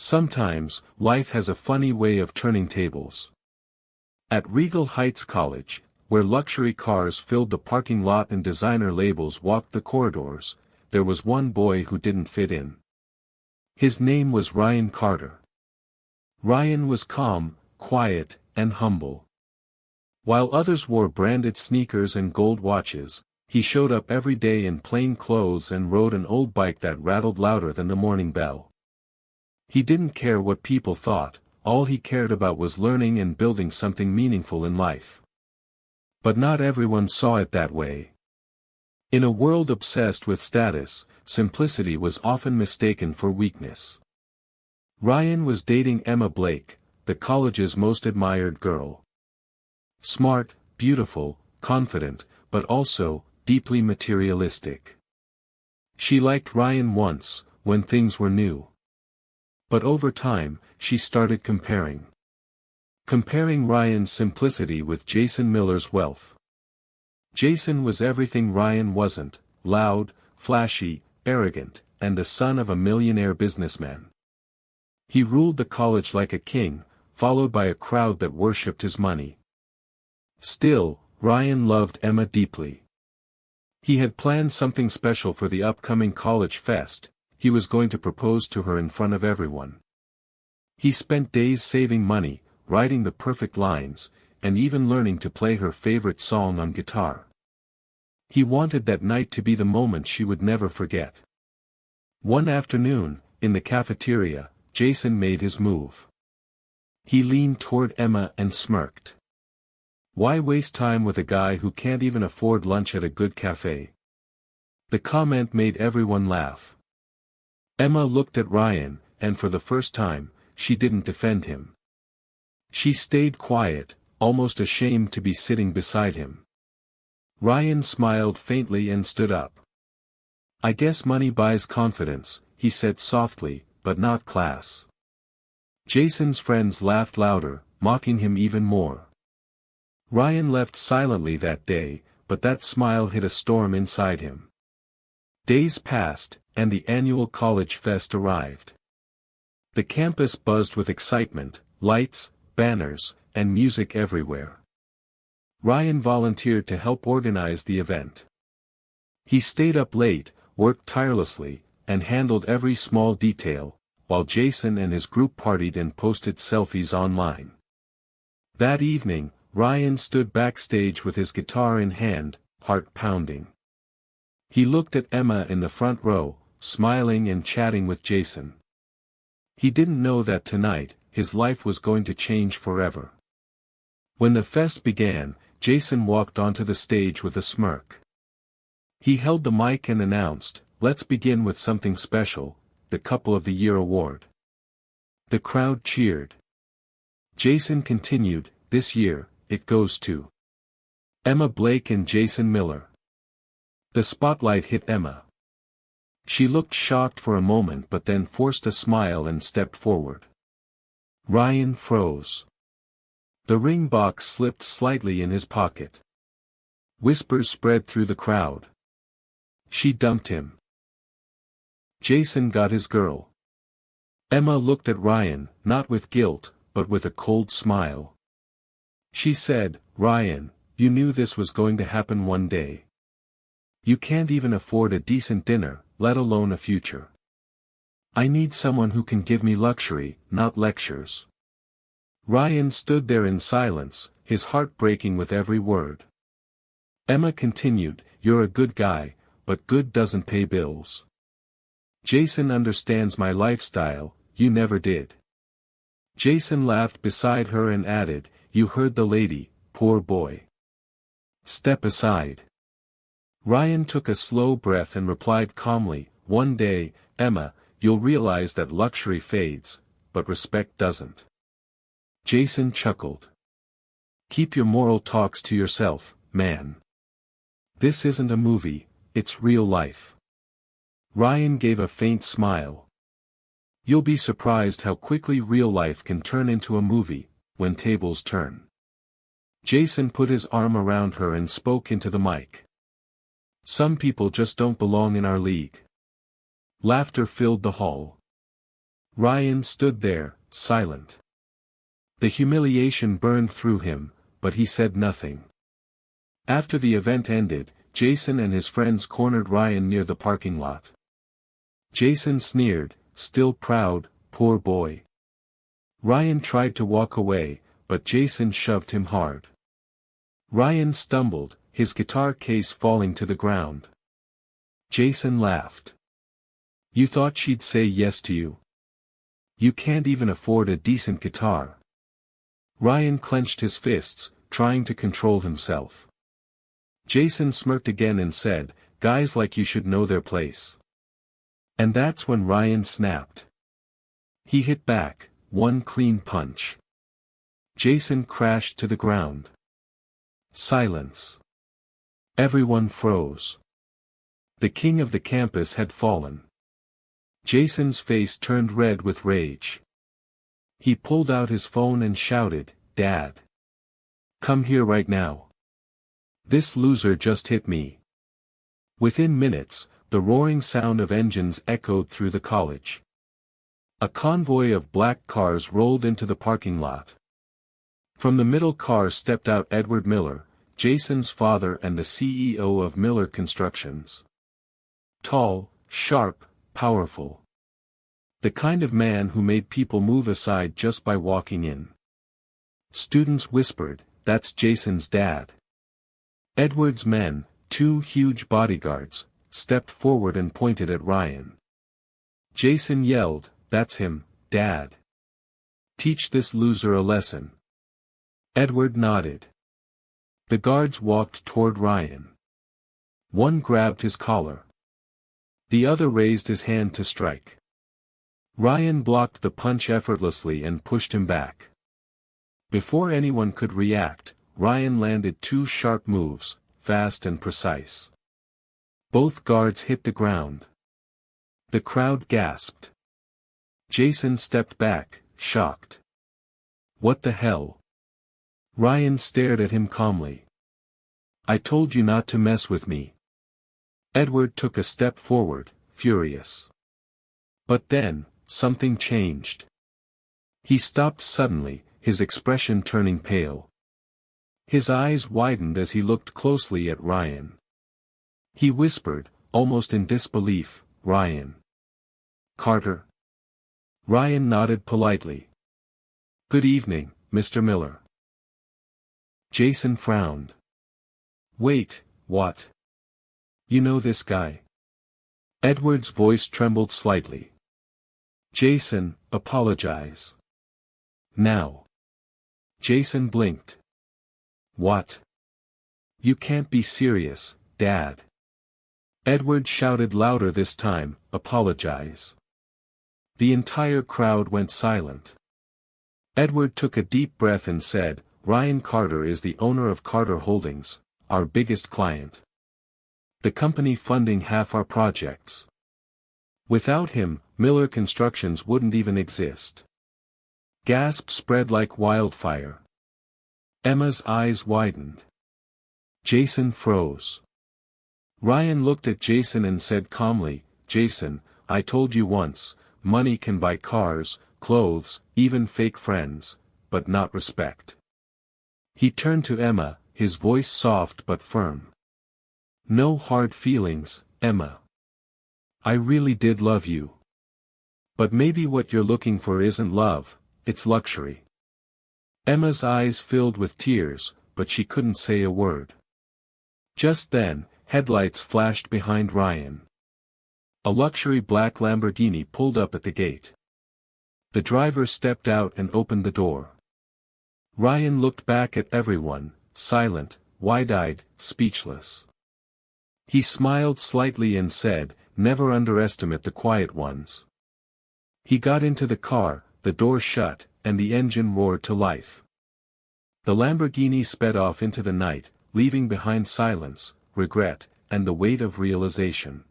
Sometimes, life has a funny way of turning tables. At Regal Heights College, where luxury cars filled the parking lot and designer labels walked the corridors, there was one boy who didn't fit in. His name was Ryan Carter. Ryan was calm, quiet, and humble. While others wore branded sneakers and gold watches, he showed up every day in plain clothes and rode an old bike that rattled louder than the morning bell. He didn't care what people thought, all he cared about was learning and building something meaningful in life. But not everyone saw it that way. In a world obsessed with status, simplicity was often mistaken for weakness. Ryan was dating Emma Blake, the college's most admired girl. Smart, beautiful, confident, but also, deeply materialistic. She liked Ryan once, when things were new. But over time, she started comparing. Comparing Ryan's simplicity with Jason Miller's wealth. Jason was everything Ryan wasn't: loud, flashy, arrogant, and the son of a millionaire businessman. He ruled the college like a king, followed by a crowd that worshipped his money. Still, Ryan loved Emma deeply. He had planned something special for the upcoming college fest. He was going to propose to her in front of everyone. He spent days saving money, writing the perfect lines, and even learning to play her favorite song on guitar. He wanted that night to be the moment she would never forget. One afternoon, in the cafeteria, Jason made his move. He leaned toward Emma and smirked. Why waste time with a guy who can't even afford lunch at a good cafe? The comment made everyone laugh. Emma looked at Ryan, and for the first time, she didn't defend him. She stayed quiet, almost ashamed to be sitting beside him. Ryan smiled faintly and stood up. "I guess money buys confidence," he said softly, "but not class." Jason's friends laughed louder, mocking him even more. Ryan left silently that day, but that smile hid a storm inside him. Days passed, and the annual college fest arrived. The campus buzzed with excitement, lights, banners, and music everywhere. Ryan volunteered to help organize the event. He stayed up late, worked tirelessly, and handled every small detail, while Jason and his group partied and posted selfies online. That evening, Ryan stood backstage with his guitar in hand, heart pounding. He looked at Emma in the front row, smiling and chatting with Jason. He didn't know that tonight, his life was going to change forever. When the fest began, Jason walked onto the stage with a smirk. He held the mic and announced, "Let's begin with something special, the Couple of the Year award." The crowd cheered. Jason continued, "This year, it goes to Emma Blake and Jason Miller." The spotlight hit Emma. She looked shocked for a moment but then forced a smile and stepped forward. Ryan froze. The ring box slipped slightly in his pocket. Whispers spread through the crowd. She dumped him. Jason got his girl. Emma looked at Ryan, not with guilt, but with a cold smile. She said, "Ryan, you knew this was going to happen one day. You can't even afford a decent dinner, let alone a future. I need someone who can give me luxury, not lectures." Ryan stood there in silence, his heart breaking with every word. Emma continued, "You're a good guy, but good doesn't pay bills. Jason understands my lifestyle, you never did." Jason laughed beside her and added, "You heard the lady, poor boy. Step aside." Ryan took a slow breath and replied calmly, "One day, Emma, you'll realize that luxury fades, but respect doesn't." Jason chuckled. "Keep your moral talks to yourself, man. This isn't a movie, it's real life." Ryan gave a faint smile. "You'll be surprised how quickly real life can turn into a movie, when tables turn." Jason put his arm around her and spoke into the mic. "Some people just don't belong in our league." Laughter filled the hall. Ryan stood there, silent. The humiliation burned through him, but he said nothing. After the event ended, Jason and his friends cornered Ryan near the parking lot. Jason sneered, still proud, poor boy. Ryan tried to walk away, but Jason shoved him hard. Ryan stumbled, his guitar case falling to the ground. Jason laughed. You thought she'd say yes to you? You can't even afford a decent guitar. Ryan clenched his fists, trying to control himself. Jason smirked again and said, guys like you should know their place. And that's when Ryan snapped. He hit back, one clean punch. Jason crashed to the ground. Silence. Everyone froze. The king of the campus had fallen. Jason's face turned red with rage. He pulled out his phone and shouted, Dad. Come here right now. This loser just hit me. Within minutes, the roaring sound of engines echoed through the college. A convoy of black cars rolled into the parking lot. From the middle car stepped out Edward Miller, Jason's father and the CEO of Miller Constructions. Tall, sharp, powerful. The kind of man who made people move aside just by walking in. Students whispered, that's Jason's dad. Edward's men, two huge bodyguards, stepped forward and pointed at Ryan. Jason yelled, that's him, Dad. Teach this loser a lesson. Edward nodded. The guards walked toward Ryan. One grabbed his collar. The other raised his hand to strike. Ryan blocked the punch effortlessly and pushed him back. Before anyone could react, Ryan landed two sharp moves, fast and precise. Both guards hit the ground. The crowd gasped. Jason stepped back, shocked. What the hell? Ryan stared at him calmly. I told you not to mess with me. Edward took a step forward, furious. But then, something changed. He stopped suddenly, his expression turning pale. His eyes widened as he looked closely at Ryan. He whispered, almost in disbelief, Ryan. Carter. Ryan nodded politely. Good evening, Mr. Miller. Jason frowned. Wait, what? You know this guy? Edward's voice trembled slightly. Jason, apologize. Now. Jason blinked. What? You can't be serious, Dad. Edward shouted louder this time, apologize. The entire crowd went silent. Edward took a deep breath and said, Ryan Carter is the owner of Carter Holdings, our biggest client. The company funding half our projects. Without him, Miller Constructions wouldn't even exist. Gasps spread like wildfire. Emma's eyes widened. Jason froze. Ryan looked at Jason and said calmly, Jason, I told you once, money can buy cars, clothes, even fake friends, but not respect. He turned to Emma, his voice soft but firm. No hard feelings, Emma. I really did love you. But maybe what you're looking for isn't love, it's luxury. Emma's eyes filled with tears, but she couldn't say a word. Just then, headlights flashed behind Ryan. A luxury black Lamborghini pulled up at the gate. The driver stepped out and opened the door. Ryan looked back at everyone, silent, wide-eyed, speechless. He smiled slightly and said, never underestimate the quiet ones. He got into the car, the door shut, and the engine roared to life. The Lamborghini sped off into the night, leaving behind silence, regret, and the weight of realization.